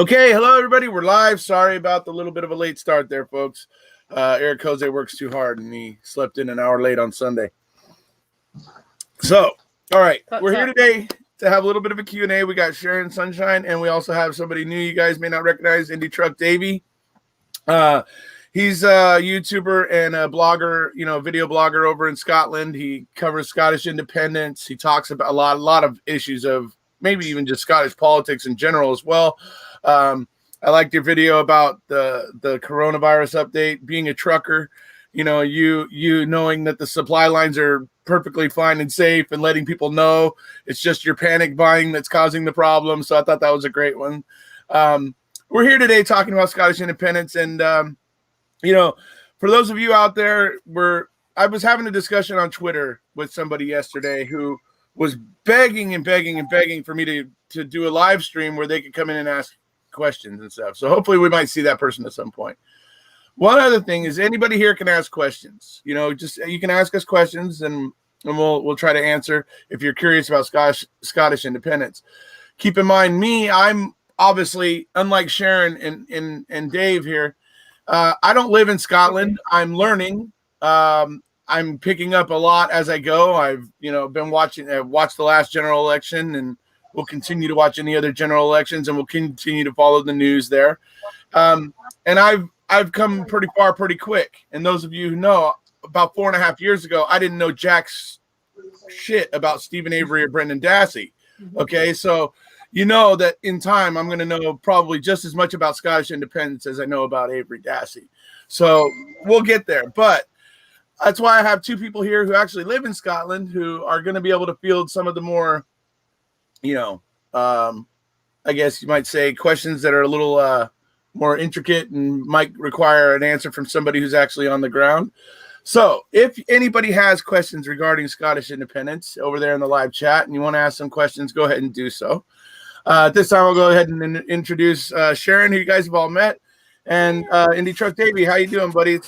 Okay, hello everybody. We're live. Sorry about the little bit of a late start there, folks. Erekose works too hard, and he slept in an hour late on Sunday. So, all right, we're here today to have a little bit of a Q&A. We got Sharon Sunshine, and we also have somebody new you guys may not recognize, Indy Davy. He's a YouTuber and a blogger, video blogger over in Scotland. He covers Scottish independence. He talks about a lot of issues of maybe even just Scottish politics in general as well. I liked your video about the coronavirus update, being a trucker, you knowing that the supply lines are perfectly fine and safe and letting people know it's just your panic buying that's causing the problem. So I thought that was a great one. We're here today talking about Scottish independence. And, for those of you out there, I was having a discussion on Twitter with somebody yesterday who was begging for me to do a live stream where they could come in and ask questions and stuff. So hopefully we might see that person at some point. One other thing is anybody here can ask questions. You can ask us questions and we'll try to answer if you're curious about Scottish independence. Keep in mind, I'm obviously, unlike Sharon and Dave here, I don't live in Scotland. I'm learning. I'm picking up a lot as I go. I've been watched the last general election, and we'll continue to watch any other general elections, and we'll continue to follow the news there. And I've come pretty far pretty quick. And those of you who know, about 4.5 years ago, I didn't know jack's shit about Stephen Avery or Brendan Dassey. Okay, so that in time I'm going to know probably just as much about Scottish independence as I know about Avery Dassey. So we'll get there. But that's why I have two people here who actually live in Scotland who are going to be able to field some of the more, I guess you might say questions that are a little more intricate and might require an answer from somebody who's actually on the ground. So if anybody has questions regarding Scottish independence over there in the live chat and you want to ask some questions, go ahead and do so. At this time, I'll go ahead and introduce Sharon, who you guys have all met, and Indy Davy. How you doing, buddy?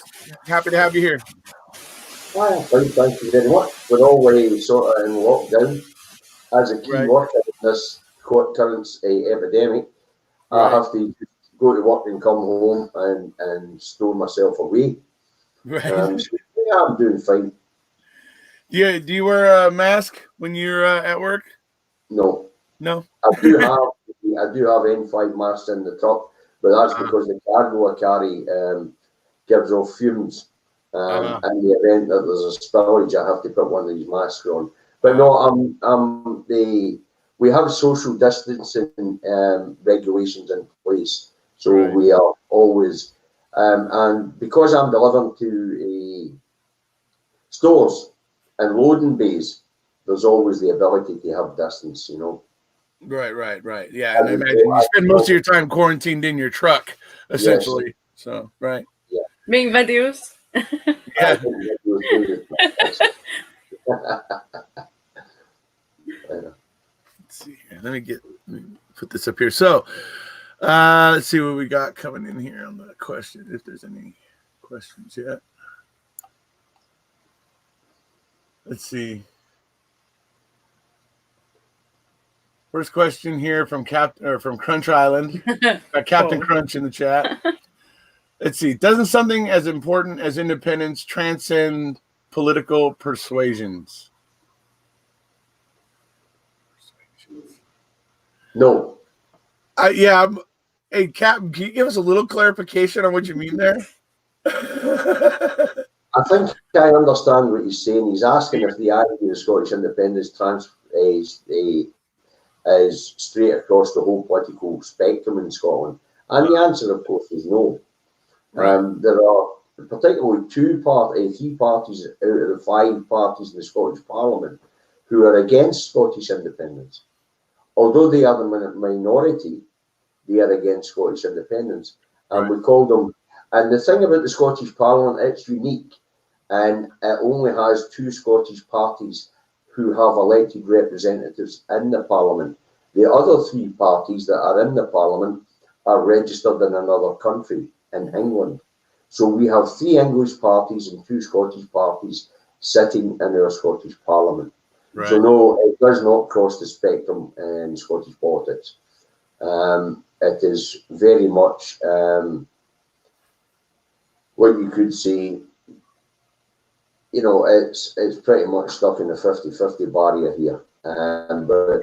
Happy to have you here. Hi, thank you very much. We're always sort of in lockdown. As a key worker in this current epidemic, I have to go to work and come home and store myself away. Right. So, yeah, I'm doing fine. Do you wear a mask when you're at work? No. No. I do have N5 masks in the truck, but that's because the cargo I carry gives off fumes. In the event that there's a spillage, I have to put one of these masks on. But no, we have social distancing regulations in place, so we are always, and because I'm delivering to stores and loading bays, there's always the ability to have distance, Right. Yeah, and I imagine you spend most of your time quarantined in your truck, essentially. Yes. So, right. Yeah. Making videos. Yeah. Let's see here. Let me put this up here. So, let's see what we got coming in here on the question. If there's any questions yet. Let's see. First question here from Crunch Island. Got Captain Crunch in the chat. Let's see. Doesn't something as important as independence transcend political persuasions? No. Hey, Captain, can you give us a little clarification on what you mean there? I think I understand what he's saying. He's asking if the idea of Scottish independence is straight across the whole political spectrum in Scotland. And the answer, of course, is no. Right. There are particularly three parties out of the 5 parties in the Scottish Parliament who are against Scottish independence. Although they are the minority, they are against Scottish independence. And we call them, and the thing about the Scottish Parliament, it's unique. And it only has 2 Scottish parties who have elected representatives in the Parliament. The other 3 parties that are in the Parliament are registered in another country, in England. So we have 3 English parties and 2 Scottish parties sitting in our Scottish Parliament. So no, it does not cross the spectrum in Scottish politics. it is very much what you could say, it's pretty much stuck in the 50-50 barrier here. But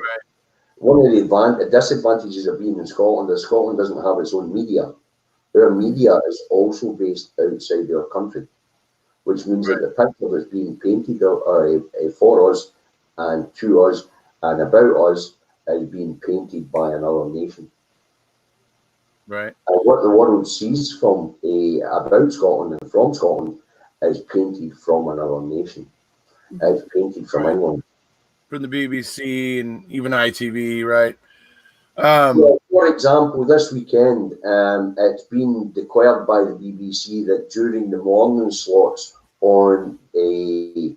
one of the disadvantages of being in Scotland is Scotland doesn't have its own media. Our media is also based outside our country, which means that the picture that's being painted for us and to us and about us is being painted by another nation. Right. And what the world sees from about Scotland and from Scotland is painted from another nation. It's painted from England. From the BBC and even ITV, right? Well, for example, this weekend, it's been declared by the BBC that during the morning slots on BBC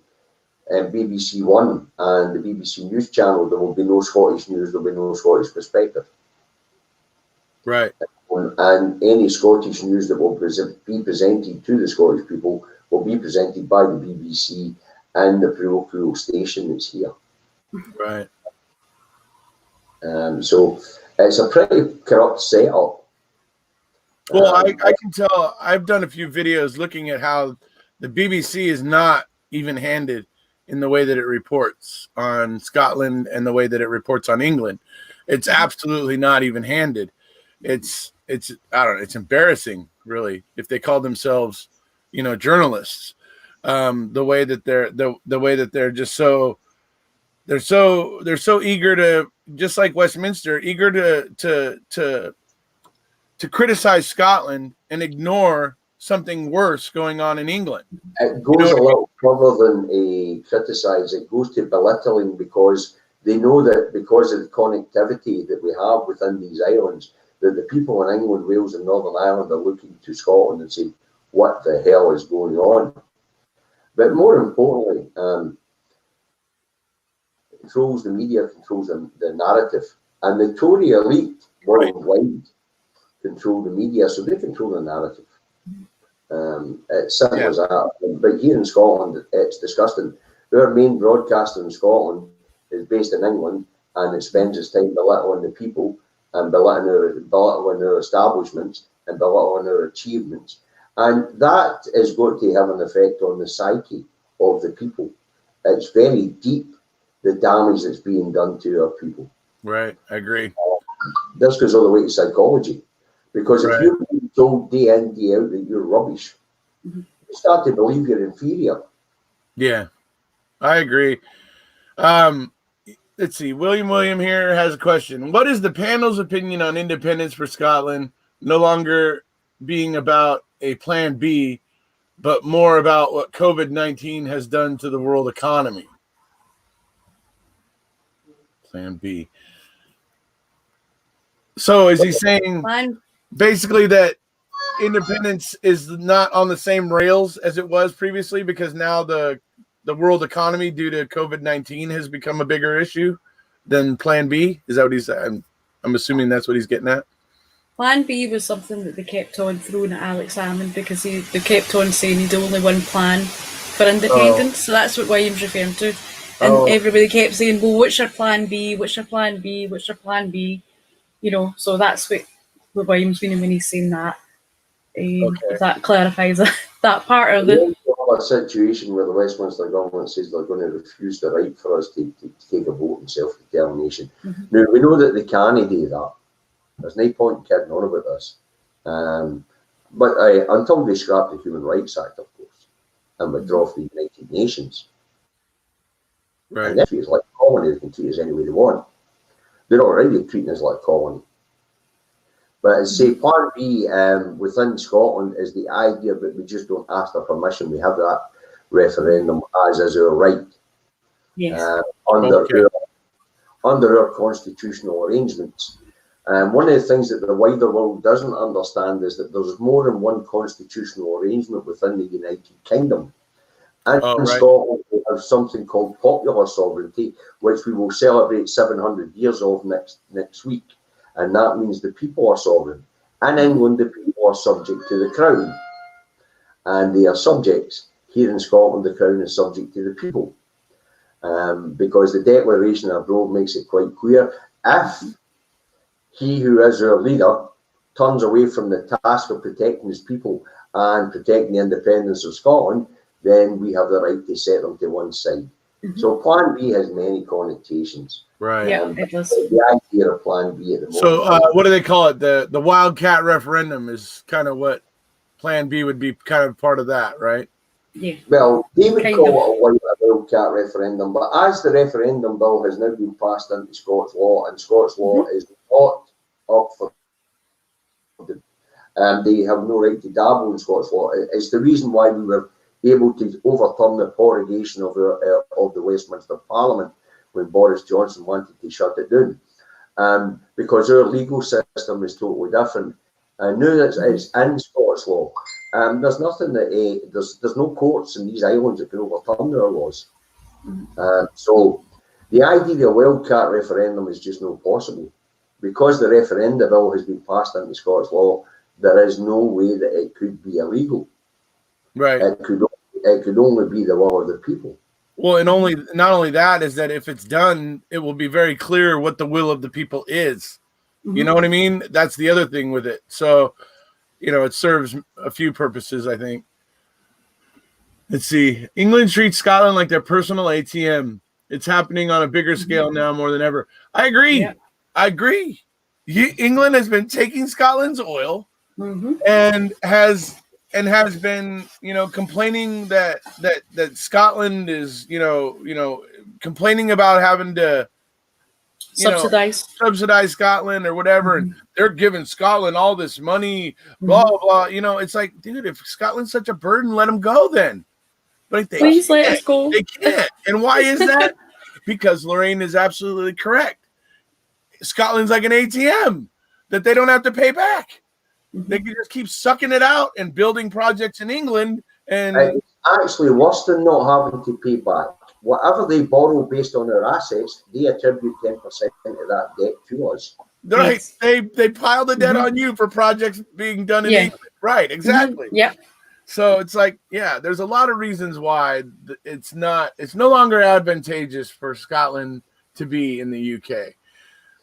One and the BBC News Channel, there will be no Scottish news, there will be no Scottish perspective. Right. And any Scottish news that will be presented to the Scottish people will be presented by the BBC and the parochial station that's here. Right. So it's a pretty corrupt setup. Well, I can tell. I've done a few videos looking at how the BBC is not even-handed in the way that it reports on Scotland and the way that it reports on England. It's absolutely not even-handed. It's I don't know. It's embarrassing, really, if they call themselves, journalists. The way that they're just so. They're so eager to, just like Westminster, eager to criticize Scotland and ignore something worse going on in England. It goes a lot further than criticise. It goes to belittling, because they know that because of the connectivity that we have within these islands, that the people in England, Wales and Northern Ireland are looking to Scotland and saying, what the hell is going on? But more importantly, the media controls the narrative, and the Tory elite worldwide control the media, so they control the narrative. It's simple as that. But here in Scotland, it's disgusting. Our main broadcaster in Scotland is based in England, and it spends its time belittling the people and belittling our establishments and belittling our achievements, and that is going to have an effect on the psyche of the people. It's very deep, the damage that's being done to our people. Right, I agree. This goes all the way to psychology, because if you're being told day in, day out that you're rubbish, you start to believe you're inferior. Yeah, I agree. Let's see. William here has a question. What is the panel's opinion on independence for Scotland no longer being about a plan B, but more about what COVID-19 has done to the world economy? Plan B. So is he saying basically that independence is not on the same rails as it was previously, because now the world economy due to COVID-19 has become a bigger issue than Plan B? Is that what he's saying? I'm assuming that's what he's getting at. Plan B was something that they kept on throwing at Alex Salmond, because they kept on saying he'd only one plan for independence. So that's what William's referring to. And everybody kept saying, well, what's your plan B? What's your plan B? What's your plan B? So that's what William's meaning when he's saying that. If that clarifies that part of it. A situation where the Westminster government says they're going to refuse the right for us to take a vote in self-determination. Now, we know that they can't do that. There's no point in kidding on about this. But until they scrap the Human Rights Act, of course, and withdraw from the United Nations. Right. And if it's like a colony, they can treat us any way they want. They're already treating us like a colony. But as say, Plan B within Scotland is the idea that we just don't ask for permission. We have that referendum as is our right. Yes. Under our constitutional arrangements. One of the things that the wider world doesn't understand is that there's more than one constitutional arrangement within the United Kingdom. And in Scotland, we have something called popular sovereignty, which we will celebrate 700 years of next week. And that means the people are sovereign. In England, the people are subject to the Crown. And they are subjects. Here in Scotland, the Crown is subject to the people. Because the Declaration of Rome makes it quite clear, if he who is our leader turns away from the task of protecting his people and protecting the independence of Scotland, then we have the right to set them to one side. So Plan B has many connotations. Right. Yeah, it does. The idea of Plan B at the moment. So what do they call it? The wildcat referendum is kind of what Plan B would be, kind of part of that, right? Yeah. Well, they would call it a wildcat referendum, but as the referendum bill has now been passed into Scots law, and Scots law is not up for they have no right to dabble in Scots law. It's the reason why we were able to overturn the prorogation of the Westminster Parliament when Boris Johnson wanted to shut it down, because our legal system is totally different. And now that it's in Scots law, there's nothing that there's no courts in these islands that can overturn our laws. So the idea of a wildcat referendum is just not possible, because the referendum bill has been passed into Scots law. There is no way that it could be illegal. Right. It could only be the will of the people. Well, and not only that is that if it's done, it will be very clear what the will of the people is. You know what I mean? That's the other thing with it. So, it serves a few purposes, I think. Let's see. England treats Scotland like their personal ATM. It's happening on a bigger scale now more than ever. I agree. Yeah. I agree. England has been taking Scotland's oil and has been, complaining that Scotland is, complaining about having to subsidize Scotland or whatever, and they're giving Scotland all this money, blah blah. It's like, dude, if Scotland's such a burden, let them go then. But please let us go. They can't. And why is that? Because Lorraine is absolutely correct. Scotland's like an ATM that they don't have to pay back. They can just keep sucking it out and building projects in England. And it's actually worse than not having to pay back. Whatever they borrow based on their assets, they attribute 10% of that debt to us. Right. Yes. They pile the debt on you for projects being done in England. Right. Exactly. Yeah. So it's like, there's a lot of reasons why it's no longer advantageous for Scotland to be in the UK.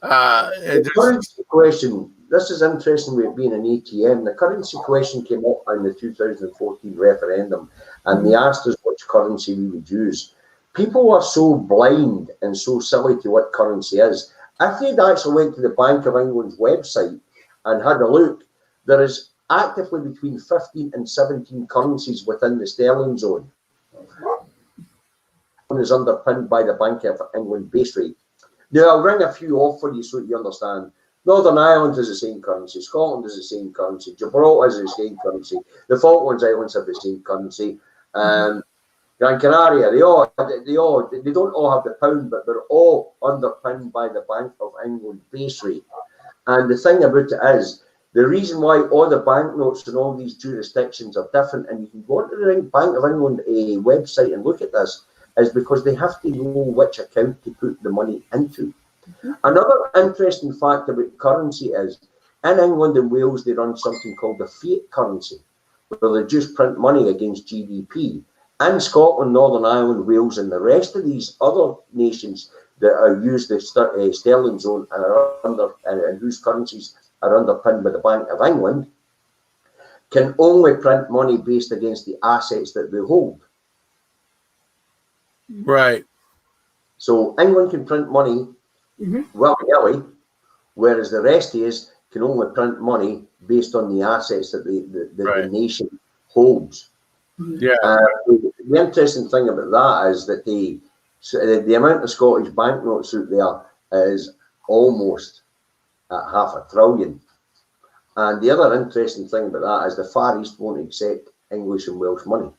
The currency question, this is interesting with being an ATM. The currency question came up in the 2014 referendum, and they asked us which currency we would use. People are so blind and so silly to what currency is. If they'd actually went to the Bank of England's website and had a look, there is actively between 15 and 17 currencies within the sterling zone. One is underpinned by the Bank of England base rate. Now, I'll ring a few off for you so you understand. Northern Ireland is the same currency. Scotland is the same currency. Gibraltar is the same currency. The Falklands Islands have the same currency. Gran Canaria, they don't all have the pound, but they're all underpinned by the Bank of England base rate. And the thing about it is, the reason why all the banknotes in all these jurisdictions are different, and you can go onto the Bank of England website and look at this, is because they have to know which account to put the money into. Another interesting fact about currency is, in England and Wales, they run something called the fiat currency, where they just print money against GDP. In Scotland, Northern Ireland, Wales, and the rest of these other nations that use the sterling zone and whose currencies are underpinned by the Bank of England, can only print money based against the assets that they hold. Right. So England can print money willy-nilly, whereas the rest of us can only print money based on the assets that the nation holds. Yeah. The interesting thing about that is that the amount of Scottish banknotes out there is almost at $500 billion. And the other interesting thing about that is the Far East won't accept English and Welsh money,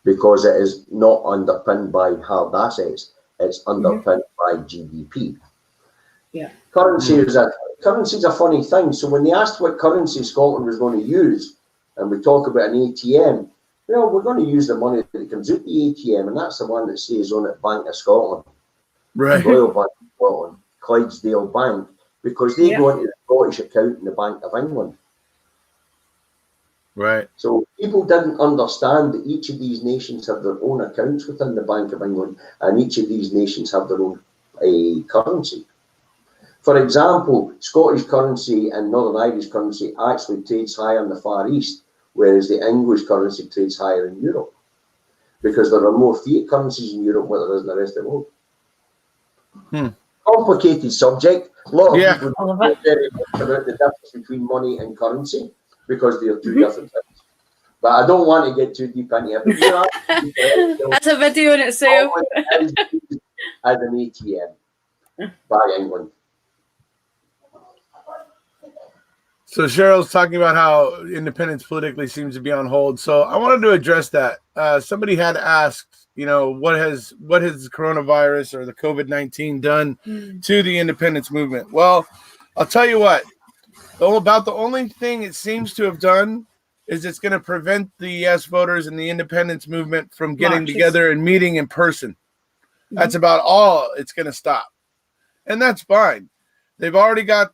because it is not underpinned by hard assets, it's underpinned by GDP. Yeah. Currency is a funny thing. So when they asked what currency Scotland was going to use, and we talk about an ATM, we're going to use the money that comes out the ATM, and that's the one that stays on at Bank of Scotland, Royal Bank of Scotland, Clydesdale Bank, because they go into the Scottish account in the Bank of England. Right. So people didn't understand that each of these nations have their own accounts within the Bank of England, and each of these nations have their own currency. For example, Scottish currency and Northern Irish currency actually trades higher in the Far East, whereas the English currency trades higher in Europe, because there are more fiat currencies in Europe than there is in the rest of the world. Complicated subject. A lot of people don't know very much about the difference between money and currency because they are two different things. But I don't want to get too deep into it. That's a video in itself. As an ATM by England. So Cheryl's talking about how independence politically seems to be on hold. So I wanted to address that. Somebody had asked, what has the coronavirus or the COVID-19 done to the independence movement? Well, I'll tell you what. About the only thing it seems to have done is it's going to prevent the yes voters and the independence movement from getting together and meeting in person. That's about all it's going to stop. And that's fine. They've already got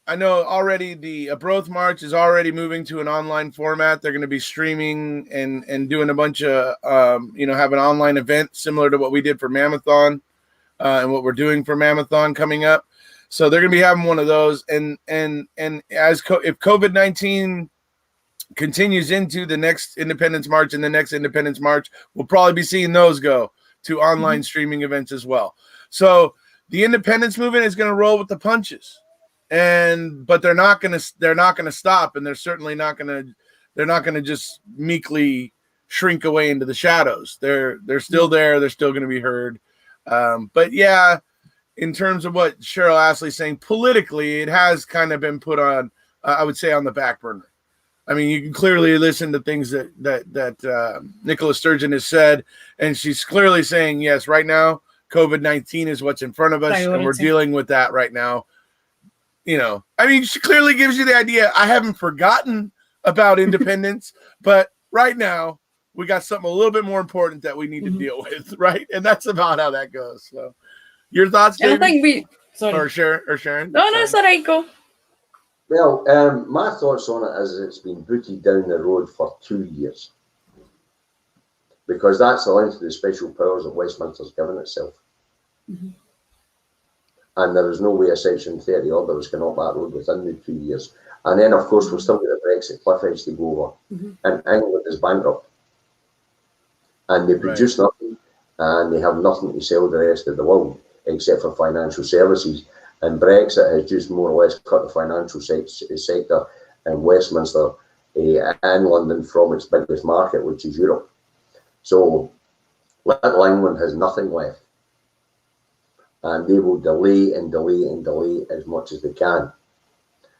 I know already the Abroth March is already moving to an online format. They're going to be streaming and doing a bunch of, have an online event similar to what we did for Mammothon and what we're doing for Mammothon coming up. So they're going to be having one of those. And if COVID-19 continues into the next Independence March and the next Independence March, we'll probably be seeing those go to online streaming events as well. So the independence movement is going to roll with the punches. But they're not going to stop, and they're certainly not going to just meekly shrink away into the shadows. They're still there. They're still going to be heard. But yeah, in terms of what Cheryl Astley's saying, politically, it has kind of been put on, I would say, on the back burner. I mean, you can clearly listen to things that Nicola Sturgeon has said, and she's clearly saying, yes, right now, COVID-19 is what's in front of us, and we're dealing with that right now. I mean, she clearly gives you the idea. I haven't forgotten about independence, but right now we got something a little bit more important that we need to deal with, right? And that's about how that goes. So, your thoughts, Davy? I think or Sharon? No, it's all right. Go. Well, my thoughts on it is it's been booted down the road for 2 years because that's the length of the special powers that Westminster's given itself. And there is no way a Section 30 order was going up that road within the 2 years. And then, of course, we've still got the Brexit cliff edge to go over. And England is bankrupt. And they produce nothing, and they have nothing to sell the rest of the world, except for financial services. And Brexit has just more or less cut the financial sector in Westminster and London from its biggest market, which is Europe. So little England has nothing left. And they will delay and delay and delay as much as they can.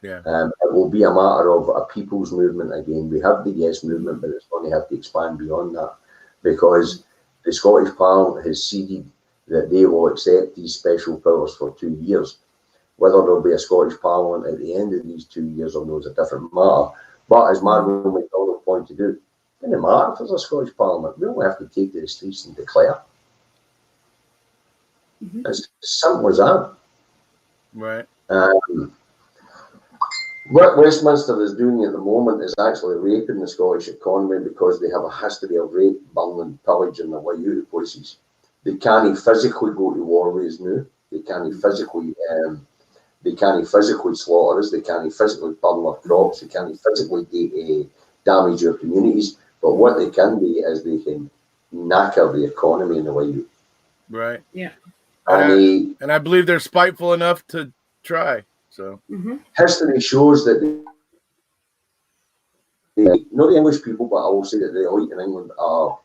Yeah. It will be a matter of a people's movement again. We have the yes movement, but it's going to have to expand beyond that because the Scottish Parliament has ceded that they will accept these special powers for 2 years. Whether there'll be a Scottish Parliament at the end of these 2 years or no is a different matter. But as Margaret MacDonald pointed out, it doesn't matter if there's a Scottish Parliament. We don't have to take to the streets and declare. As simple as that. Right. What Westminster is doing at the moment is actually raping the Scottish economy because they have a history of rape, burning, pillage, and the way out of places. They can't physically go to war with us now. They can't physically slaughter us. They can't physically burn our crops. They can't physically damage your communities. But what they can do is they can knacker the economy in the way out. Right. Yeah. And I believe they're spiteful enough to try. So history shows that not the English people, but I will say that the elite in England are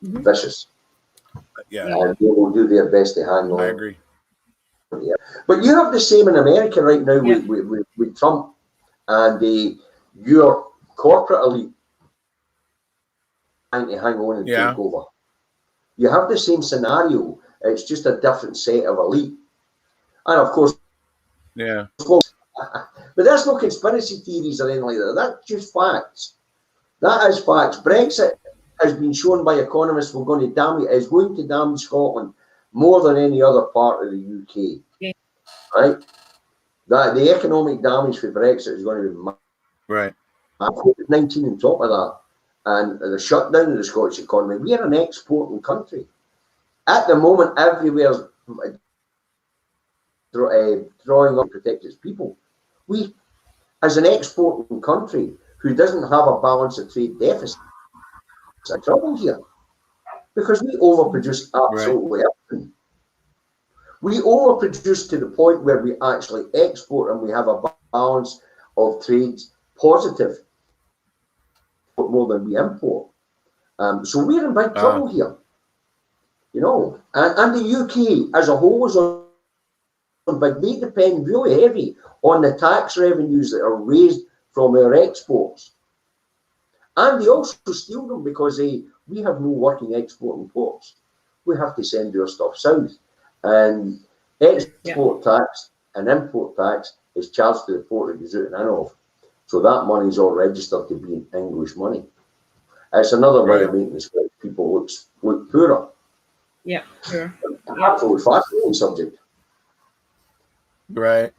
vicious. Yeah. And they will do their best to hang on. I agree. Yeah. But you have the same in America right now with Trump and your corporate elite trying to hang on and take over. You have the same scenario. It's just a different set of elite. And of course, but there's no conspiracy theories or anything like that. That's just facts. That is facts. Brexit has been shown by economists is going to damage Scotland more than any other part of the UK. Yeah. Right? That the economic damage for Brexit is going to be right. COVID-19 on top of that, and the shutdown of the Scottish economy. We are an exporting country. At the moment, everywhere drawing up to protect its people. We, as an exporting country who doesn't have a balance of trade deficit, is in trouble here because we overproduce absolutely everything. We overproduce to the point where we actually export and we have a balance of trade positive more than we import. So we're in big trouble here, you know. And the UK as a whole is on, but they depend really heavy on the tax revenues that are raised from our exports. And they also steal them because we have no working exporting ports. We have to send our stuff south. And export tax and import tax is charged to the port it goes out and in of. So that money is all registered to be in English money. It's another way of making the Scottish people look poorer. Yeah, sure. Absolutely fascinating subject. Right.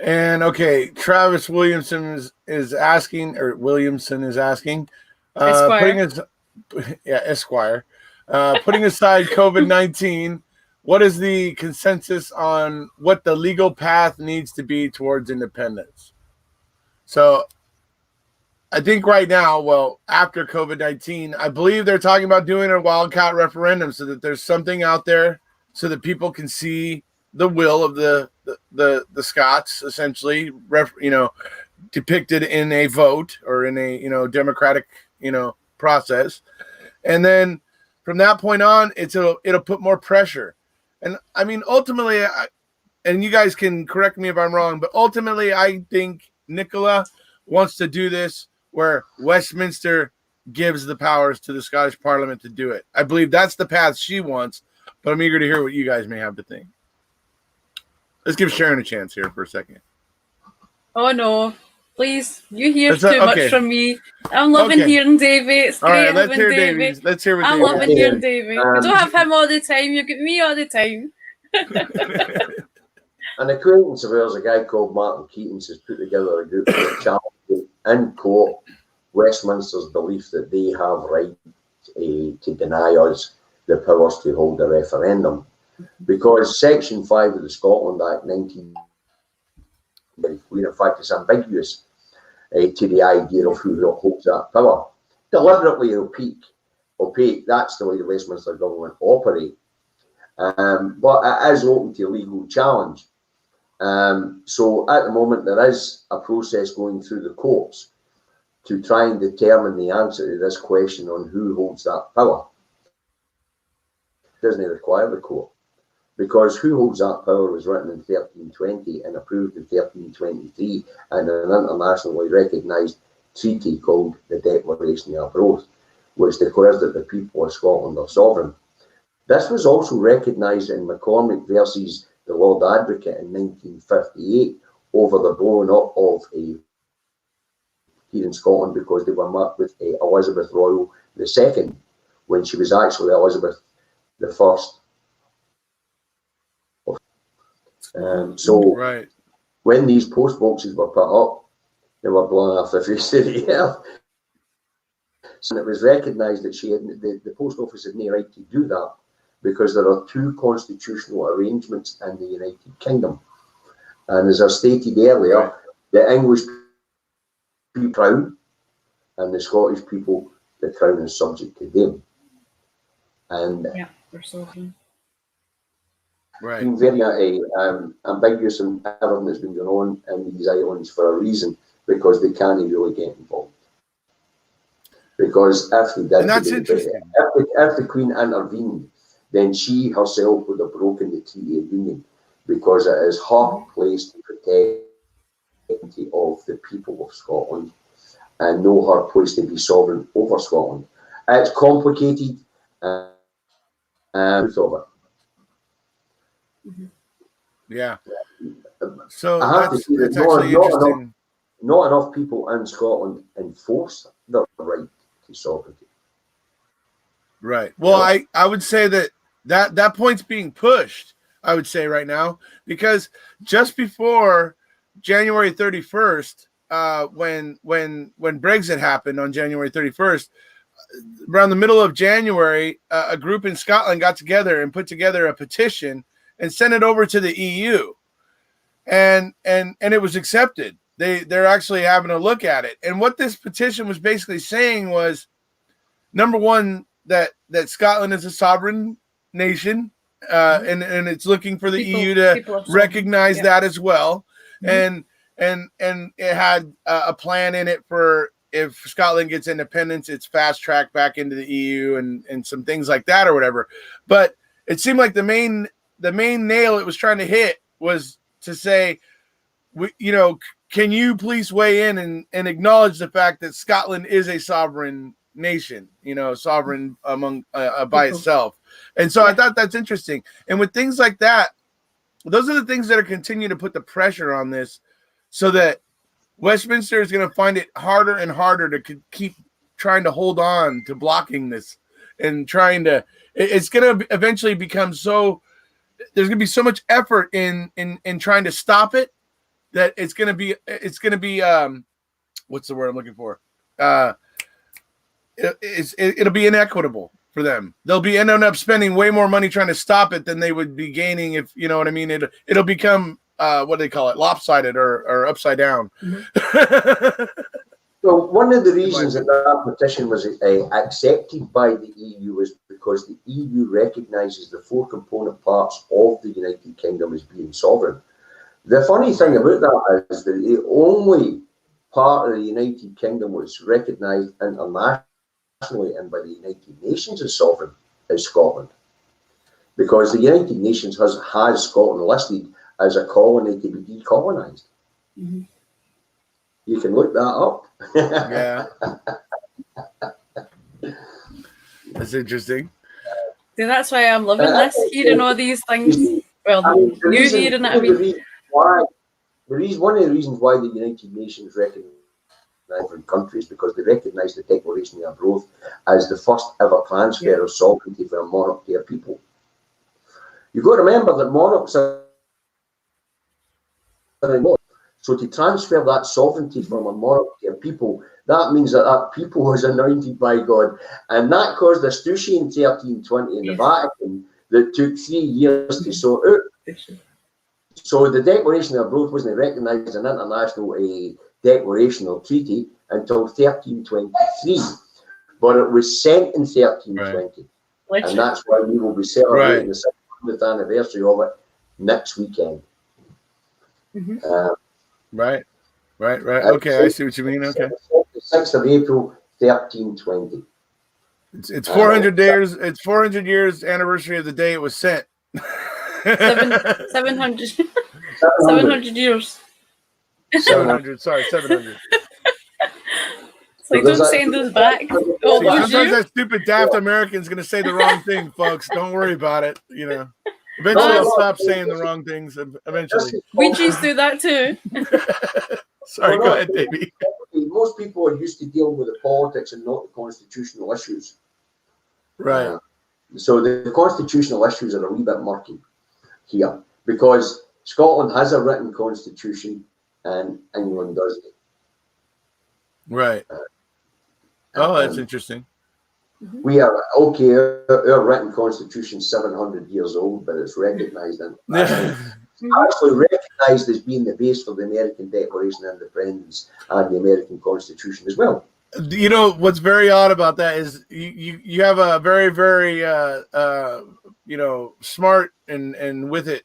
And okay, Travis Williamson is asking, or Williamson is asking, Esquire. Esquire, putting aside COVID-19, what is the consensus on what the legal path needs to be towards independence? So I think right now, well, after COVID-19, I believe they're talking about doing a wildcat referendum so that there's something out there so that people can see the will of the Scots, essentially, depicted in a vote or in a democratic process, and then from that point on, it'll put more pressure. And I mean, ultimately, and you guys can correct me if I'm wrong, but ultimately, I think Nicola wants to do this where Westminster gives the powers to the Scottish Parliament to do it. I believe that's the path she wants, but I'm eager to hear what you guys may have to think. Let's give Sharon a chance here for a second. Oh no, please! You hear too much from me. I'm loving hearing Davy. It's great having Davy. Let's hear what I'm loving hearing Davy. We don't have him all the time. You get me all the time. An acquaintance of ours, a guy called Martin Keatons, has put together a group of challenging in court Westminster's belief that they have right to deny us the powers to hold a referendum. Because Section 5 of the Scotland Act 1994, in fact, it's ambiguous to the idea of who holds that power. Deliberately opaque, that's the way the Westminster government operate. But it is open to legal challenge. So at the moment, there is a process going through the courts to try and determine the answer to this question on who holds that power. It doesn't require the court. Because who holds that power was written in 1320 and approved in 1323 and an internationally recognised treaty called the Declaration of Arbroath, which declares that the people of Scotland are sovereign. This was also recognised in McCormick versus the Lord Advocate in 1958 over the blowing up of here in Scotland because they were met with Elizabeth Royal II when she was actually Elizabeth I. When these post boxes were put up, they were blown off the face of the earth. So it was recognised that the post office had no right to do that because there are two constitutional arrangements in the United Kingdom. And as I stated earlier, the English people crown and the Scottish people, the crown is subject to them. And they're sovereign. Been very ambiguous and everything that's been going on in these islands for a reason because they can't really get involved. Because if they did, and that's interesting. If the Queen intervened, then she herself would have broken the Treaty of Union because it is her place to protect the dignity of the people of Scotland and know her place to be sovereign over Scotland. It's complicated of it. Yeah. So I have to say that not enough people in Scotland enforce their right to sovereignty. Right. Well, I would say that point's being pushed, I would say right now, because just before January 31st, when Brexit happened on January 31st, around the middle of January, a group in Scotland got together and put together a petition, and sent it over to the EU, and it was accepted. They're actually having a look at it. And what this petition was basically saying was, number one, that Scotland is a sovereign nation, and it's looking for the EU to recognize that as well. And it had a plan in it for if Scotland gets independence, it's fast tracked back into the EU and some things like that or whatever. But it seemed like the main nail it was trying to hit was to say, can you please weigh in and acknowledge the fact that Scotland is a sovereign nation, sovereign among by itself. And so I thought that's interesting. And with things like that, those are the things that are continuing to put the pressure on this, so that Westminster is going to find it harder and harder to keep trying to hold on to blocking this and trying to. It's going to eventually become so. There's going to be so much effort in trying to stop it that it's going to be what's the word I'm looking for? It'll be inequitable for them. They'll be ending up spending way more money trying to stop it than they would be gaining if, you know what I mean? It'll become what do they call it? Lopsided or upside down. So one of the reasons that petition was accepted by the EU is because the EU recognises the four component parts of the United Kingdom as being sovereign. The funny thing about that is that the only part of the United Kingdom was recognised internationally and by the United Nations as sovereign is Scotland, because the United Nations has Scotland listed as a colony to be decolonised. Mm-hmm. You can look that up. Yeah. That's interesting. See, that's why I'm loving this, hearing all these things. Well, one of the reasons why the United Nations recognise different countries, because they recognise the Declaration of Growth as the first ever transfer of sovereignty from a monarch to a people. You've got to remember that monarchs are so to transfer that sovereignty from a monarch to a people, that means that people was anointed by God, and that caused a Stussy in 1320 in the Vatican that took 3 years to sort out. So the Declaration of Growth wasn't recognised as an international declaration or treaty until 1323, but it was sent in 1320, and that's why we will be celebrating the 600th anniversary of it next weekend. Mm-hmm. Right. Okay, I see what you mean. Okay. 6th of April, 1320. It's 400 years. It's 400 years anniversary of the day it was sent. 700 years. 700. Sorry, 700. So don't send those back. Sometimes that stupid daft American's going to say the wrong thing, folks. Don't worry about it. Eventually, I'll stop saying the wrong things. Eventually, we choose to do that too. Sorry, go ahead, Davy. Most people are used to dealing with the politics and not the constitutional issues. Right. So the constitutional issues are a wee bit murky here, because Scotland has a written constitution and England doesn't. Right. That's interesting. We are okay. Our written constitution is 700 years old, but it's recognised actually recognised as being the base for the American Declaration of Independence and the American Constitution as well. What's very odd about that is you have a very, very smart and with it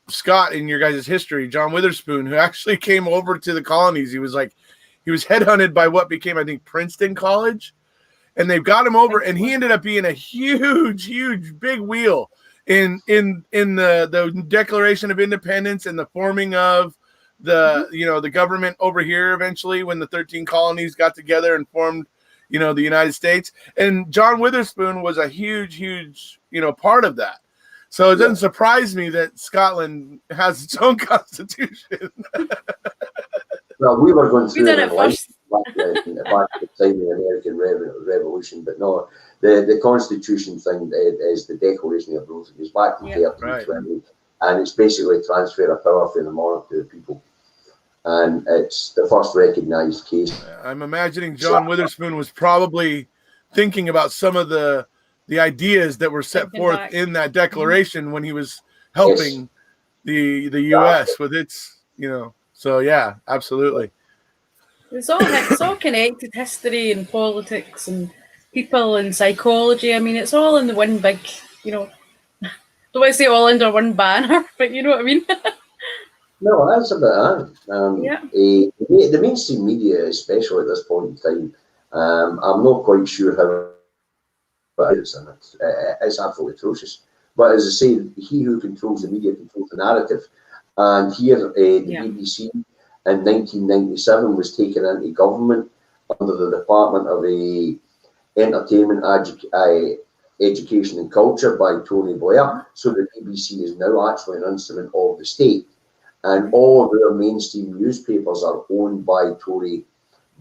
Scot in your guys' history, John Witherspoon, who actually came over to the colonies. He was headhunted by what became, I think, Princeton College. And they've got him over, and he ended up being a huge, big wheel in the Declaration of Independence and the forming of the government over here eventually, when the 13 colonies got together and formed, the United States. And John Witherspoon was a huge, part of that. So it doesn't surprise me that Scotland has its own constitution. Well, we were going through did it first. Back at the time of the American Revolution, but no, the Constitution thing is the Declaration of Growth. It goes back to 1320, and it's basically transfer of power from the monarch to the people, and it's the first recognised case. I'm imagining John Witherspoon was probably thinking about some of the the ideas that were set Thinking forth back. in that declaration when he was helping the U.S. with its, So yeah, absolutely. It's all connected, history and politics and people and psychology. I mean, it's all in the one big, don't want to say all under one banner, but you know what I mean. No, that's about that. Yeah. The mainstream media, especially at this point in time, I'm not quite sure how it is, and it's absolutely atrocious. But as I say, he who controls the media controls the narrative. And here, the BBC in 1997 was taken into government under the Department of Entertainment, Education and Culture by Tony Blair. So the BBC is now actually an instrument of the state. And all of their mainstream newspapers are owned by Tory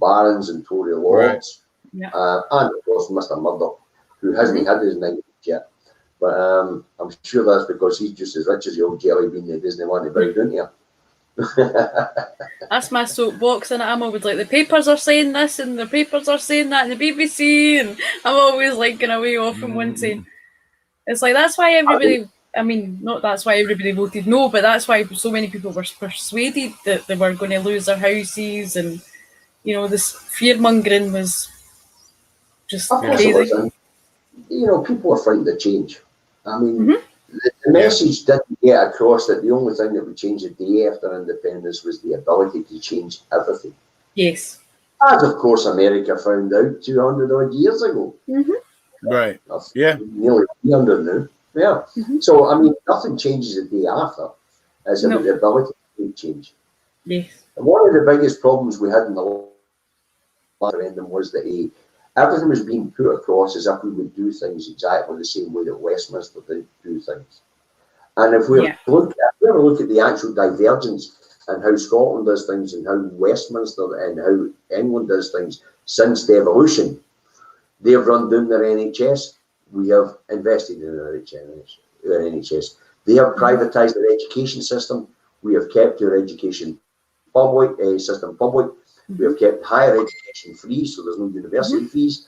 barons and Tory lords. Right. Yeah. And of course, Mr. Murdoch, who hasn't had his night yet. But I'm sure that's because he's just as rich as the old jelly bean that doesn't want to buy, don't you? That's my soapbox, and I'm always like, the papers are saying this and the papers are saying that and the BBC, and I'm always like going away off from one saying. It's like, that's why everybody, not that's why everybody voted no, but that's why so many people were persuaded that they were going to lose their houses, and this fear mongering was just crazy. People are frightened of change. I mean, the message didn't get across that the only thing that would change the day after independence was the ability to change everything. Yes. As, of course, America found out 200 odd years ago. Right. That's yeah. Nearly 300 now. Yeah. So, nothing changes the day after. It's about the ability to change. Yes. And one of the biggest problems we had in the referendum was that everything was being put across as if we would do things exactly the same way that Westminster did do things. And if we ever look at the actual divergence and how Scotland does things and how Westminster and how England does things since devolution, they've run down their NHS. We have invested in our NHS. They have privatised their education system. We have kept our education system public. We have kept higher education free, so there's no university fees.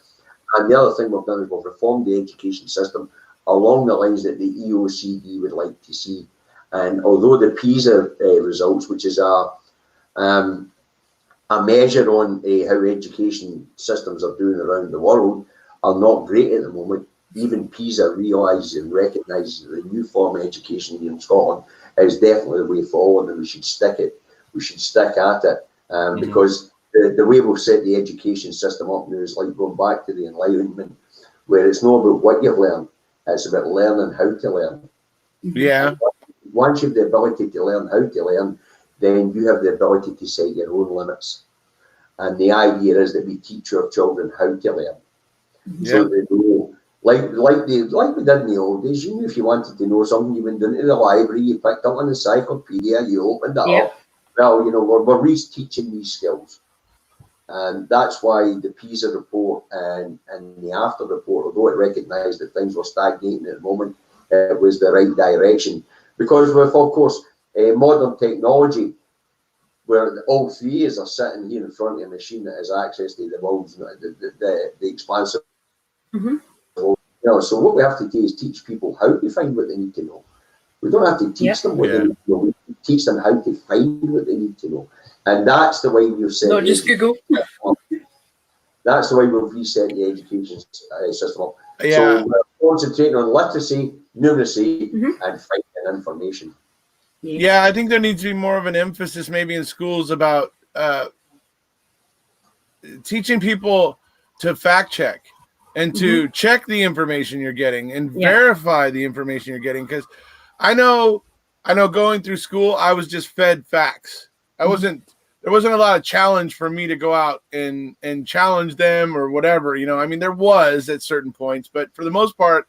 And the other thing we've done is we've reformed the education system along the lines that the EOCD would like to see. And although the PISA results, which is a measure on how education systems are doing around the world, are not great at the moment, even PISA realises and recognises that the new form of education here in Scotland is definitely the way forward, and we should stick at it. Because the way we've set the education system up now is like going back to the Enlightenment, where it's not about what you've learned, it's about learning how to learn. Yeah. Once you have the ability to learn how to learn, then you have the ability to set your own limits. And the idea is that we teach our children how to learn. So they know, like we did in the old days, if you wanted to know something, you went into the library, you picked up an encyclopedia, you opened it up. Well, we're re-teaching these skills. And that's why the PISA report and the after report, although it recognised that things were stagnating at the moment, it was the right direction. Because with, of course, modern technology, where all three of us are sitting here in front of a machine that has access to the world's, the expansive. So what we have to do is teach people how to find what they need to know. We don't have to teach them what they need to know. We teach them how to find what they need to know. And that's the way we've set Not just Google. That's the way we've reset the education system up. Yeah. So we're concentrating on literacy, numeracy, and finding information. Yeah, I think there needs to be more of an emphasis maybe in schools about teaching people to fact check and to check the information you're getting and verify the information you're getting. Because I know going through school, I was just fed facts. There wasn't a lot of challenge for me to go out and challenge them or whatever, there was at certain points, but for the most part,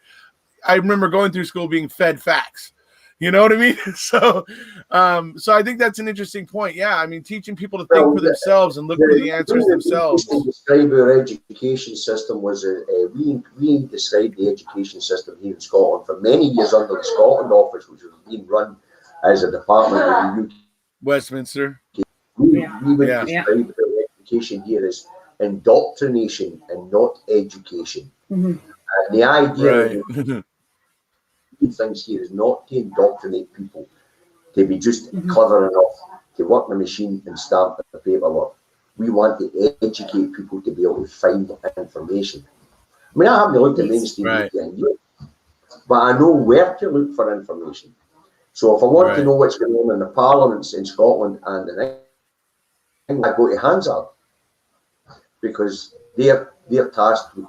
I remember going through school being fed facts. You know what I mean? So I think that's an interesting point. Yeah, teaching people to think for themselves and look for the answers themselves. To describe our education system was we described the education system here in Scotland for many years under the Scotland Office, which was being run as a department of the UK. Westminster. We would describe our education here as indoctrination and not education. And the idea right. of things here is not to indoctrinate people, to be just clever enough to work the machine and stamp the paperwork. We want to educate people to be able to find information. I mean, I haven't looked at mainstream media in years, but I know where to look for information. So if I want to know what's going on in the parliaments in Scotland and in England, I go to Hansard, because they're tasked with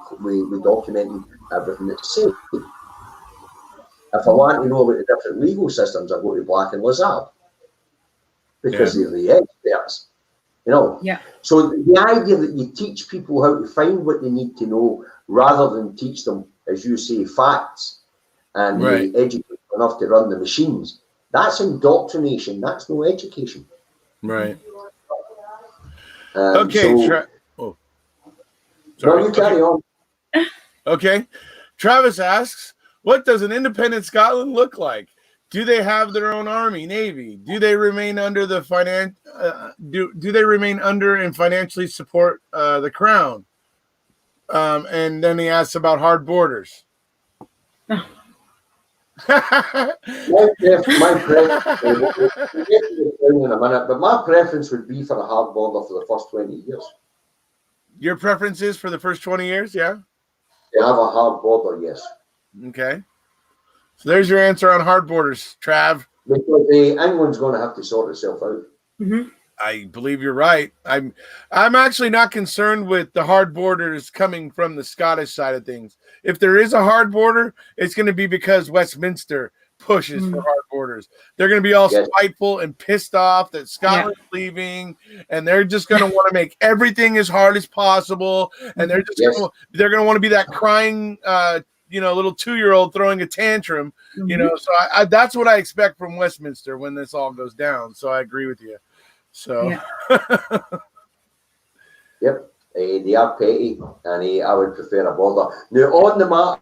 documenting everything that's said. If I want to know about the different legal systems, I go to Black and Lazard, because they're the experts. You know, so the idea that you teach people how to find what they need to know rather than teach them, as you say, facts, and they educate them enough to run the machines, that's indoctrination. That's no education. Right. Okay. So, no, you carry on. Okay. Travis asks, what does an independent Scotland look like? Do they have their own army, navy? Do they remain under the do they remain under and financially support the crown? And then he asks about hard borders. my preference, we'll get to the crown in a minute, but my preference would be for a hard border for the first 20 years. Your preference is for the first 20 years, yeah? They have a hard border, yes. Okay. So there's your answer on hard borders, Trav. Because England's going to have to sort itself out. I believe you're right. I'm actually not concerned with the hard borders coming from the Scottish side of things. If there is a hard border, it's going to be because Westminster pushes for hard borders. They're going to be all spiteful and pissed off that Scotland's leaving, and they're just going to want to make everything as hard as possible. And they're just they're going to want to be that crying, little 2-year-old throwing a tantrum. So I that's what I expect from Westminster when this all goes down. So I agree with you. So, they are petty, and I would prefer a border. Now, on the map,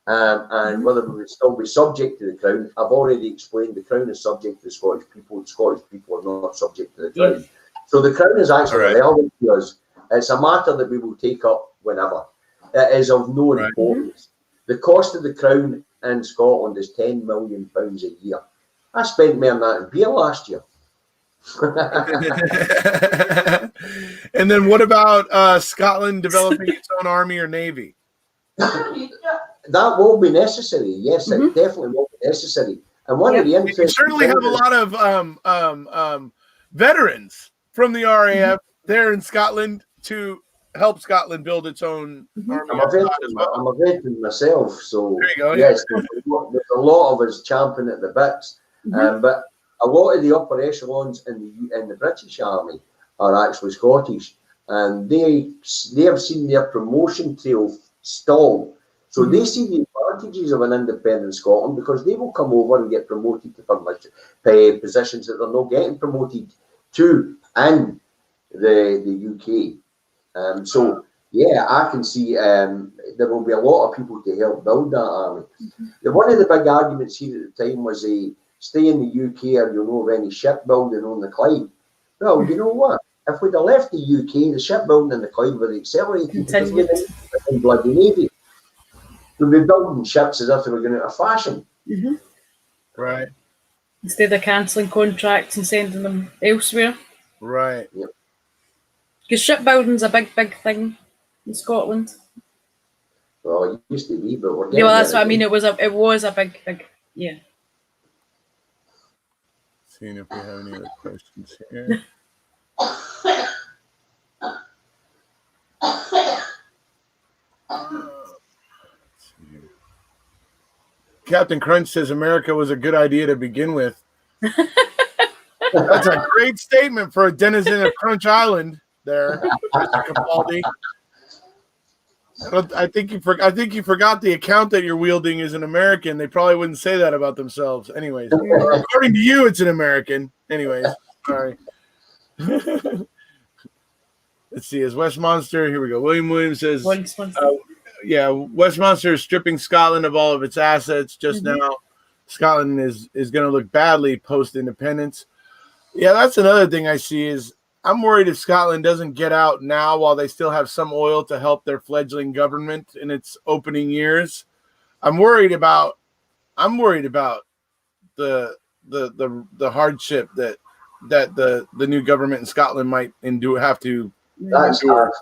and whether we would still be subject to the crown, I've already explained the crown is subject to the Scottish people. The Scottish people are not subject to the crown. So the crown is actually relevant to us. It's a matter that we will take up whenever. It is of no importance. The cost of the crown in Scotland is £10 million a year. I spent more than that in beer last year. And then what about Scotland developing its own army or navy? That will be necessary. Yes, it definitely will be necessary. And one of the interesting, you certainly have a lot of veterans from the RAF there in Scotland to help Scotland build its own army. I'm a veteran myself, so there you go. Yes, there's a lot of us champing at the bits. But a lot of the upper echelons in the British Army are actually Scottish, and they have seen their promotion trail stall. So they see the advantages of an independent Scotland, because they will come over and get promoted to positions that they're not getting promoted to in the UK. I can see there will be a lot of people to help build that army. One of the big arguments here at the time was stay in the UK or you'll know of any shipbuilding on the Clyde. Well, you know what? If we'd have left the UK, the shipbuilding in the Clyde would have accelerated because we had a bloody navy. We'd be building ships as if they were going out of fashion. Right. Instead of cancelling contracts and sending them elsewhere. Right. Because shipbuilding's a big thing in Scotland. Well, it used to be, but we're getting that's what I mean. It was a big, yeah. Seeing if we have any other questions here. Captain Crunch says America was a good idea to begin with. That's a great statement for a denizen of Crunch Island there, Mr. Capaldi. I think you forgot the account that you're wielding is an American. They probably wouldn't say that about themselves. Anyways, according to you, it's an American. Anyways, sorry. Let's see. Is West Monster? Here we go. William Williams says, West Monster is stripping Scotland of all of its assets just now. Scotland is going to look badly post-independence. Yeah, that's another thing I see is I'm worried if Scotland doesn't get out now while they still have some oil to help their fledgling government in its opening years. I'm worried about the hardship that the new government in Scotland might have to endure.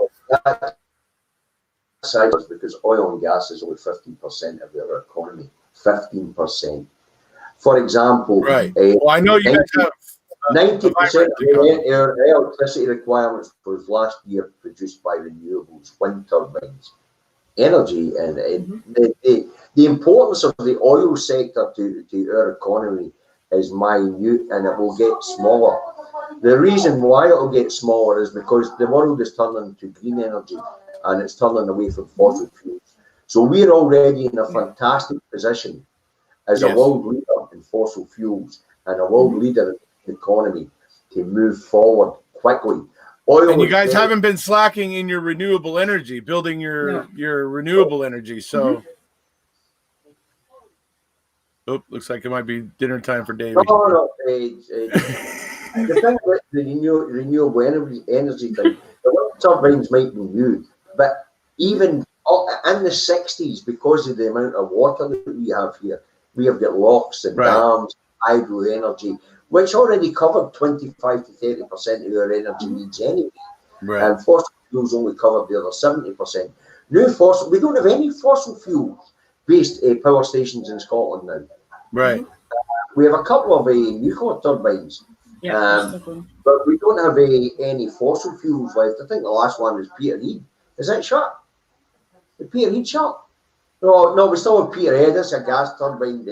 That's because oil and gas is only 15% of their economy. 15%. For example, Right. Well, I know you guys have 90% of our electricity requirements was last year produced by renewables, wind turbines, energy, and the importance of the oil sector to our economy is minute, and it will get smaller. The reason why it will get smaller is because the world is turning to green energy, and it's turning away from fossil fuels. So we're already in a fantastic position as a world leader in fossil fuels and a world leader in the economy to move forward quickly. Oil, and you guys haven't been slacking in your renewable energy, building your renewable energy. So, looks like it might be dinner time for Davy. No. The thing with the renewable energy thing, the wind turbines might be new, but even in the 60s, because of the amount of water that we have here, we have got locks and dams, hydro energy, which already covered 25 to 30% of our energy needs anyway. Right. And fossil fuels only covered the other 70%. We don't have any fossil fuel-based power stations in Scotland now. Right. We have a couple of nuclear turbines, but we don't have any fossil fuels left. I think the last one was Peterhead. Is that shut? The Peterhead shut? No, we still have Peterhead. That's a gas turbine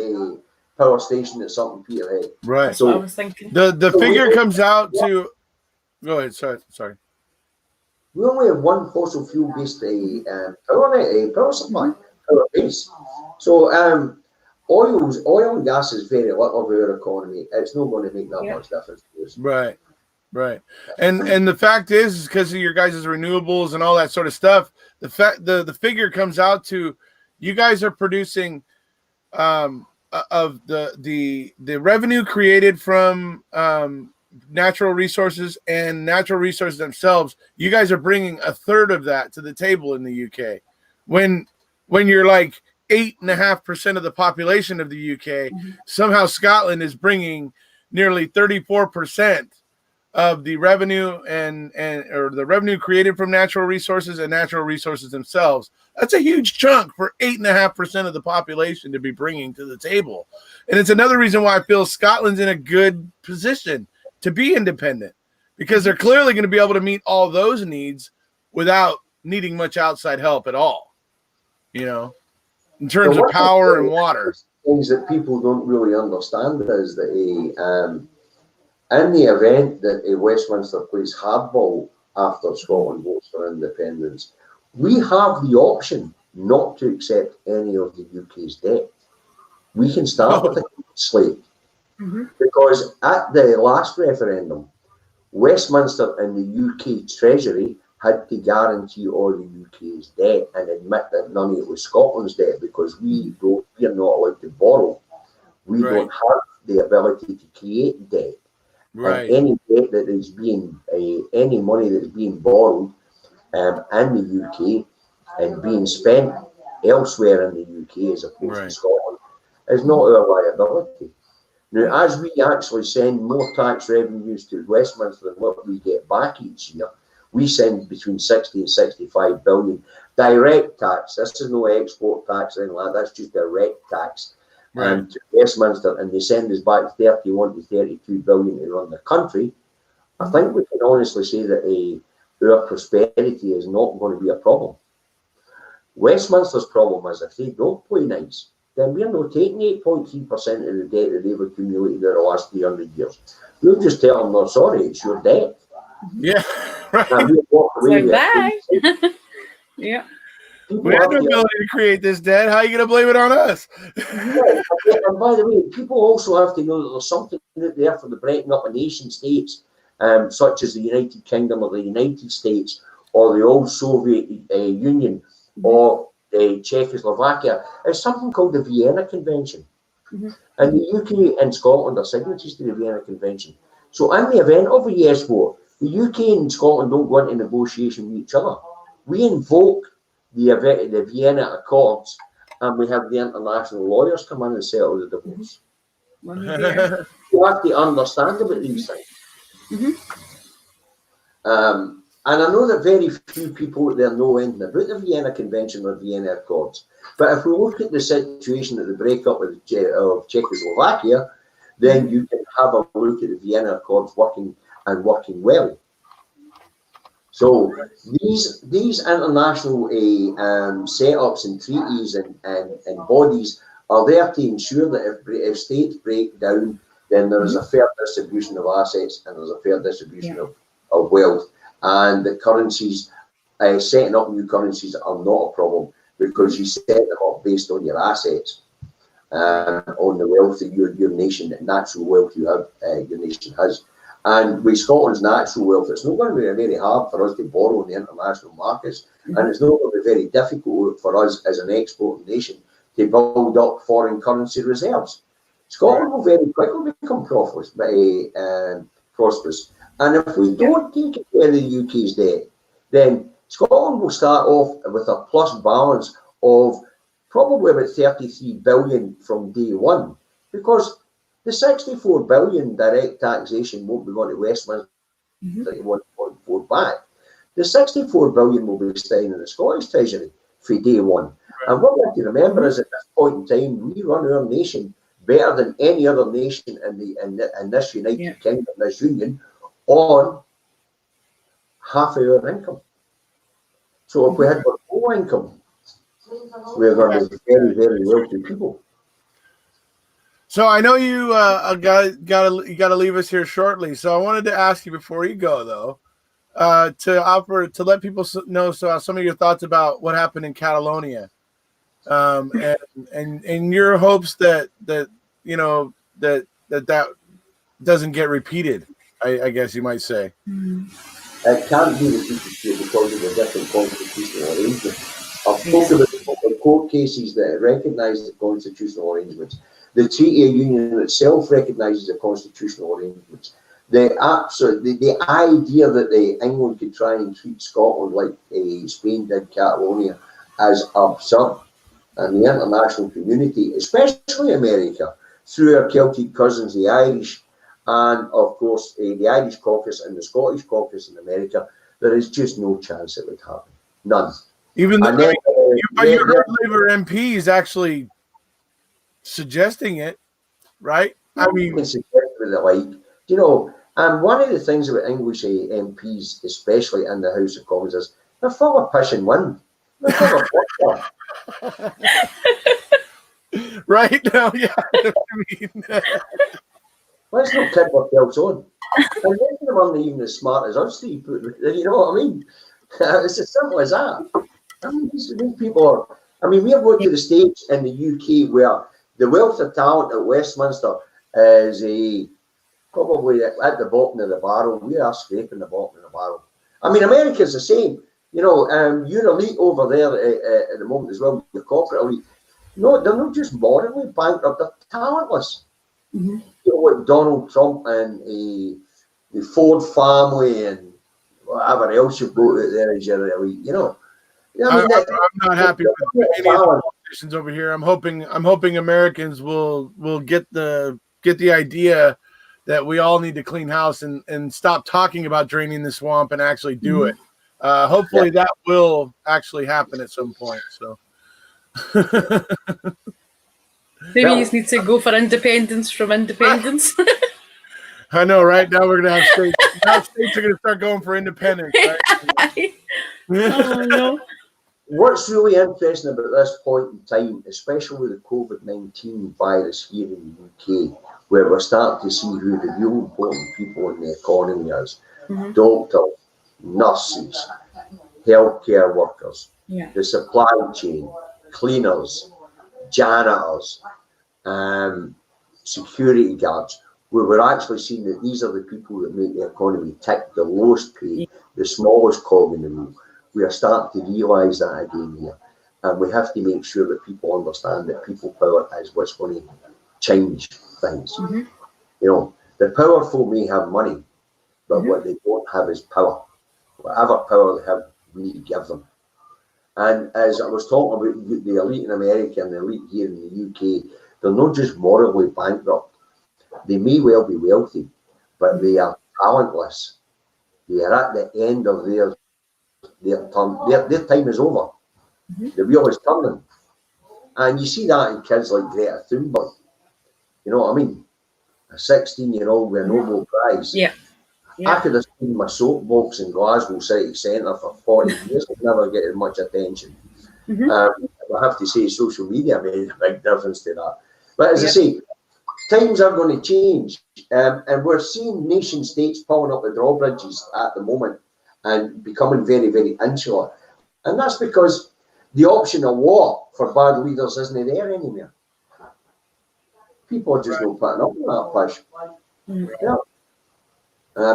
power station that's up in Peterhead. Right. So I was thinking. The figure comes out to. Go ahead. Sorry. We only have one fossil fuel based power supply, power base. So oil and gas is very little of our economy. It's not going to make that much difference to us. Right. And the fact is because of your guys' renewables and all that sort of stuff, the figure comes out to you guys are producing of the revenue created from natural resources and natural resources themselves. You guys are bringing a third of that to the table in the UK. When you're like 8.5% of the population of the UK, somehow Scotland is bringing nearly 34% of the revenue or the revenue created from natural resources and natural resources themselves. That's a huge chunk for 8.5% of the population to be bringing to the table. And it's another reason why I feel Scotland's in a good position to be independent, because they're clearly going to be able to meet all those needs without needing much outside help at all, in terms of power and water. Things that people don't really understand is that in the event that Westminster plays hardball after Scotland votes for independence, we have the option not to accept any of the UK's debt. We can start with a slate. Because at the last referendum, Westminster and the UK Treasury had to guarantee all the UK's debt and admit that none of it was Scotland's debt, because we are not allowed to borrow. We don't have the ability to create debt. Right. And any debt that is any money that is being borrowed in the UK and being spent elsewhere in the UK as opposed to Scotland is not our liability. Now, as we actually send more tax revenues to Westminster than what we get back each year, we send between 60 and 65 billion direct tax. This is no export tax or anything like that. That's just direct tax to Westminster, and they send us back 31 to 32 billion to run the country. I think we can honestly say that our prosperity is not going to be a problem. Westminster's problem is if they don't play nice, then we're not taking 8.3% of the debt that they've accumulated over the last 300 years. We'll just tell them, no, sorry, it's your debt. Yeah, right. And we'll walk away with bye. Yeah. We had no ability to create this debt. How are you going to blame it on us? And by the way, people also have to know that there's something out there for the breaking up of nation states, such as the United Kingdom or the United States or the old Soviet Union or Czechoslovakia. It's something called the Vienna Convention. And the UK and Scotland are signatories to the Vienna Convention. So in the event of a yes vote, The UK and Scotland don't go into negotiation with each other. We invoke the Vienna Accords, and we have the international lawyers come in and settle the divorce. You have to understand about these things. And I know that very few people out there know anything about the Vienna Convention or Vienna Accords. But if we look at the situation at the breakup of Czechoslovakia, then you can have a look at the Vienna Accords working well. So these international setups and treaties and bodies are there to ensure that if states break down, then there is a fair distribution of assets and there's a fair distribution of wealth. And the currencies, setting up new currencies are not a problem, because you set them up based on your assets, on the wealth that your nation, the natural wealth your nation has. And with Scotland's natural wealth, it's not going to be very hard for us to borrow in the international markets, and it's not going to be very difficult for us as an exporting nation to build up foreign currency reserves. Scotland will very quickly become prosperous. And if we don't take care of the UK's debt, then Scotland will start off with a plus balance of probably about 33 billion from day one, because the 64 billion direct taxation won't be going to Westminster, 31.4 back. The 64 billion will be staying in the Scottish Treasury for day one. And what we have to remember is at this point in time, we run our nation better than any other nation in this United Kingdom, this union, on half of our income. So if we had full income, we're going to be very, very wealthy people. So I know you got to leave us here shortly. So I wanted to ask you before you go, though, to let people know some of your thoughts about what happened in Catalonia, and your hopes that doesn't get repeated. I guess you might say. It can't be repeated because of the different constitutional arrangements. I've spoken about the court cases that recognise the constitutional arrangements. The Treaty of Union itself recognises the constitutional arrangements. The idea that England could try and treat Scotland like Spain did Catalonia is absurd. And the international community, especially America, through our Celtic cousins, the Irish, and of course the Irish caucus and the Scottish caucus in America, there is just no chance it would happen. None. Even though you heard Labour MPs actually suggesting it, right? I mean, and one of the things about English MPs, especially in the House of Commons, is they're full of piss and wind. They're full of right now, yeah. I mean, let's not kid ourselves on. And most of them aren't even as smart as us three. You know what I mean? It's as simple as that. I mean, these people are. I mean, we have got to the stage in the UK where the wealth of talent at Westminster is probably at the bottom of the barrel. We are scraping the bottom of the barrel. I mean, America's the same. Your elite over there at the moment as well, your corporate elite. No, they're not just morally bankrupt, they're talentless. What Donald Trump and the Ford family and whatever else you've got out there as your elite, I'm not happy with any of the politicians over here. I'm hoping Americans will get the idea that we all need to clean house and stop talking about draining the swamp and actually do it. Hopefully that will actually happen at some point. So maybe you need to go for independence from independence. I know, right? Now we're gonna have states. Now states are gonna start going for independence. Right? Oh no. What's really interesting about this point in time, especially with the COVID-19 virus here in the UK, where we're starting to see who the real important people in the economy is: doctors, nurses, healthcare workers, the supply chain, cleaners, janitors, security guards, where we're actually seeing that these are the people that make the economy tick, the lowest paid, the smallest cog in the wheel. We are starting to realise that again here. And we have to make sure that people understand that people power is what's going to change things. The powerful may have money, but what they don't have is power. Whatever power they have, we need to give them. And as I was talking about the elite in America and the elite here in the UK, they're not just morally bankrupt. They may well be wealthy, but they are talentless. They are at the end of their term. Their time is over. The wheel is turning. And you see that in kids like Greta Thunberg. You know what I mean? A 16-year-old with a Nobel Prize. Yeah. I could have seen my soapbox in Glasgow City Centre for 40 years and never getting much attention. I have to say social media made a big difference to that. But as I say, times are going to change. And we're seeing nation states pulling up the drawbridges at the moment and becoming very, very insular. And that's because the option of war for bad leaders isn't there anymore. People are just not putting up with that push. Yeah.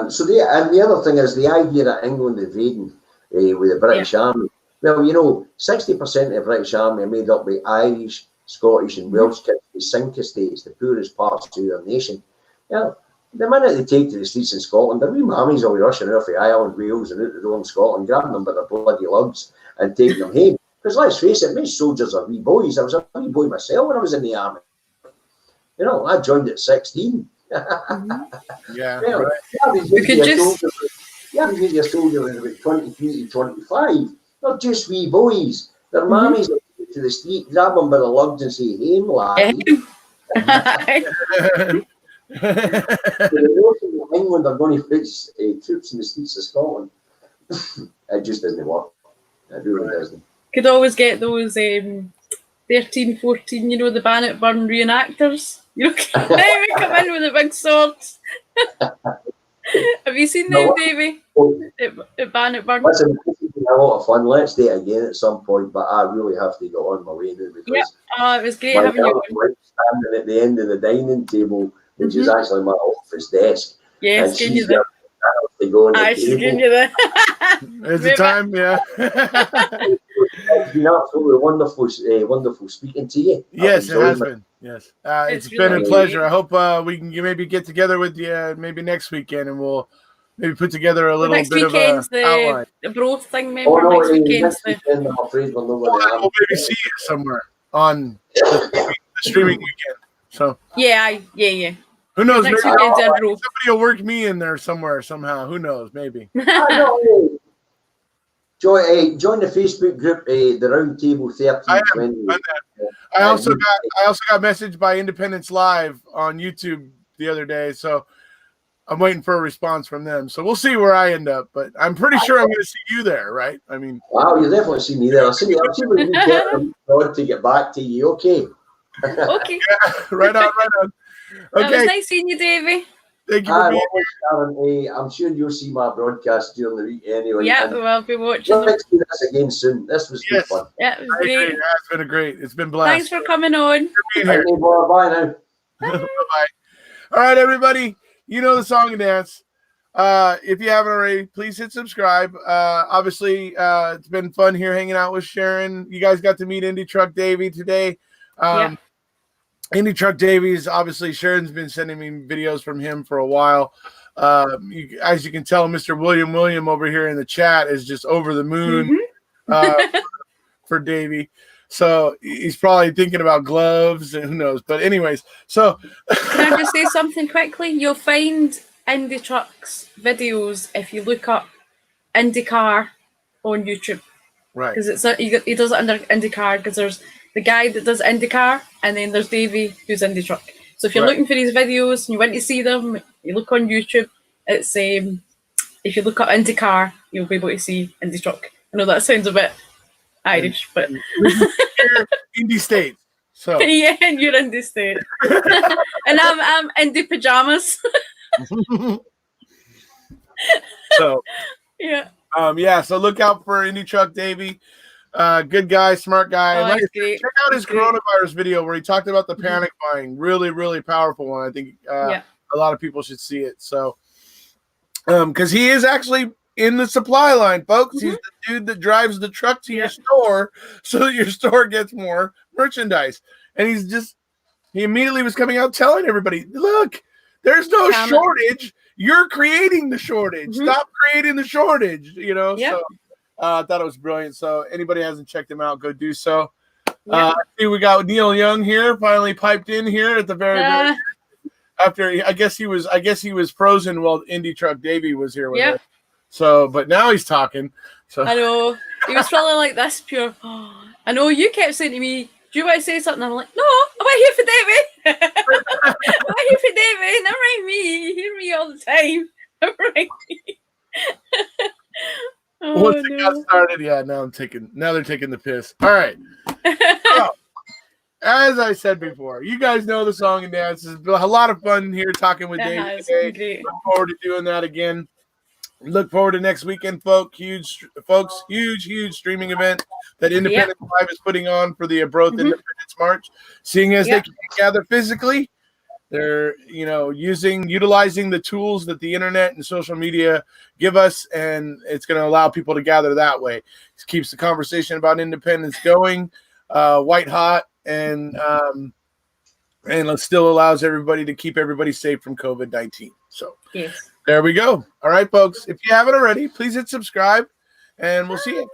So the other thing is the idea that England invading with the British Army. Well, you know, 60% of the British Army are made up by Irish, Scottish and Welsh kids, the sink estates, the poorest parts of their nation. Yeah, the minute they take to the streets in Scotland, the wee mammies will be rushing off of Ireland, Wales and out the door in Scotland, grabbing them by their bloody lugs and taking them home. Because let's face it, most soldiers are wee boys. I was a wee boy myself when I was in the army. You know, I joined at 16. Yeah. Well, Right. the average soldier is about 23 to 25. They're just wee boys. Their mammies will take to the street, grab them by the lugs and say, "Hey, laddie." The notion that England are going to put troops in the streets of Scotland, it just doesn't work. It really doesn't. Could always get those 13, 14, you know, the Bannockburn reenactors. You know, they come in with the big swords. Have you seen them, Davy? At Bannockburn? Listen, this has been a lot of fun. Let's do it again at some point, but I really have to get on my way now because it was great having you on. Standing at the end of the dining table, which is actually my office desk. Yes, and can you there? To go on the She's table. you there. There's the time, yeah. It's been absolutely wonderful speaking to you. Yes, it has been. Yes, it's been a really pleasure. I hope we can maybe get together with you maybe next weekend, and we'll maybe put together a little next bit weekend's of a outline. the bro thing, maybe. Oh, no, next weekend's next weekend, I'm afraid we'll know where I am. We'll maybe see you somewhere on the streaming weekend. So yeah. who knows? Next Maybe weekend's our bro. somebody will work me in there somewhere somehow. Who knows? Maybe. Join the Facebook group, the Round Table 1320. I also got messaged by Independence Live on YouTube the other day, so I'm waiting for a response from them. So we'll see where I end up, but I'm pretty sure I'm going to see you there, right? I mean, wow, you definitely see me there. I'll see what we get to get back to you. Okay. Okay. Yeah, right on. Okay. It was nice seeing you, Davy. Thank you for being here. Sharon, I'm sure you'll see my broadcast during the week anyway. Yeah, we'll be watching. Let's do this again soon. This was good fun. Yeah, it was great. Yeah, it's been blessed. Thanks for coming on. Being here. Bye now. Bye. All right, everybody. You know the song and dance. If you haven't already, please hit subscribe. Obviously, it's been fun here hanging out with Sharon. You guys got to meet Indy Truck Davy today. Indy Truck Davies, obviously, Sharon's been sending me videos from him for a while. As you can tell, Mr. William over here in the chat is just over the moon for Davy. So he's probably thinking about gloves and who knows. But anyways, so can I just say something quickly? You'll find Indy Truck's videos if you look up IndyCar on YouTube. Right. Because he does it under IndyCar because there's the guy that does IndyCar and then there's Davy who's Indy Truck. So if you're looking for these videos and you want to see them, you look on YouTube. It's if you look up IndyCar, you'll be able to see Indy Truck. I know that sounds a bit Irish, but Indy State. So yeah, and you're Indy State, and I'm Indy pajamas. So yeah. So look out for Indy Truck Davy. Good guy, smart guy. Oh, check out his coronavirus video where he talked about the panic buying. Really, really powerful one. I think a lot of people should see it. So, because he is actually in the supply line, folks. He's the dude that drives the truck to your store so that your store gets more merchandise. And he immediately was coming out telling everybody, look, there's no shortage You're creating the shortage. Mm-hmm. Stop creating the shortage. Yep. So I thought it was brilliant. So anybody hasn't checked him out, go do so. Yep. I see we got Neil Young here, finally piped in here at the very after I guess he was frozen while Indy Truck Davy was here with us. So, but now he's talking. So I know he was feeling like this pure. Oh, I know you kept saying to me, "Do you want to say something?" I'm like, "No, I'm here for Davy. I'm here for Davy. Never mind me. You hear me all the time. Never mind me." Once it got started, now they're taking the piss. All right. So, as I said before, you guys know the song and dance. It's been a lot of fun here talking with Davey today. Great. Look forward to doing that again. Look forward to next weekend, folks. Huge streaming event that Independence Live is putting on for the Abroad Independence March. Seeing as they can't gather physically, they're utilizing the tools that the internet and social media give us, and it's going to allow people to gather that way. It keeps the conversation about independence going white hot, and it still allows everybody to keep everybody safe from COVID-19. So there we go. All right, folks. If you haven't already, please hit subscribe, and we'll see you.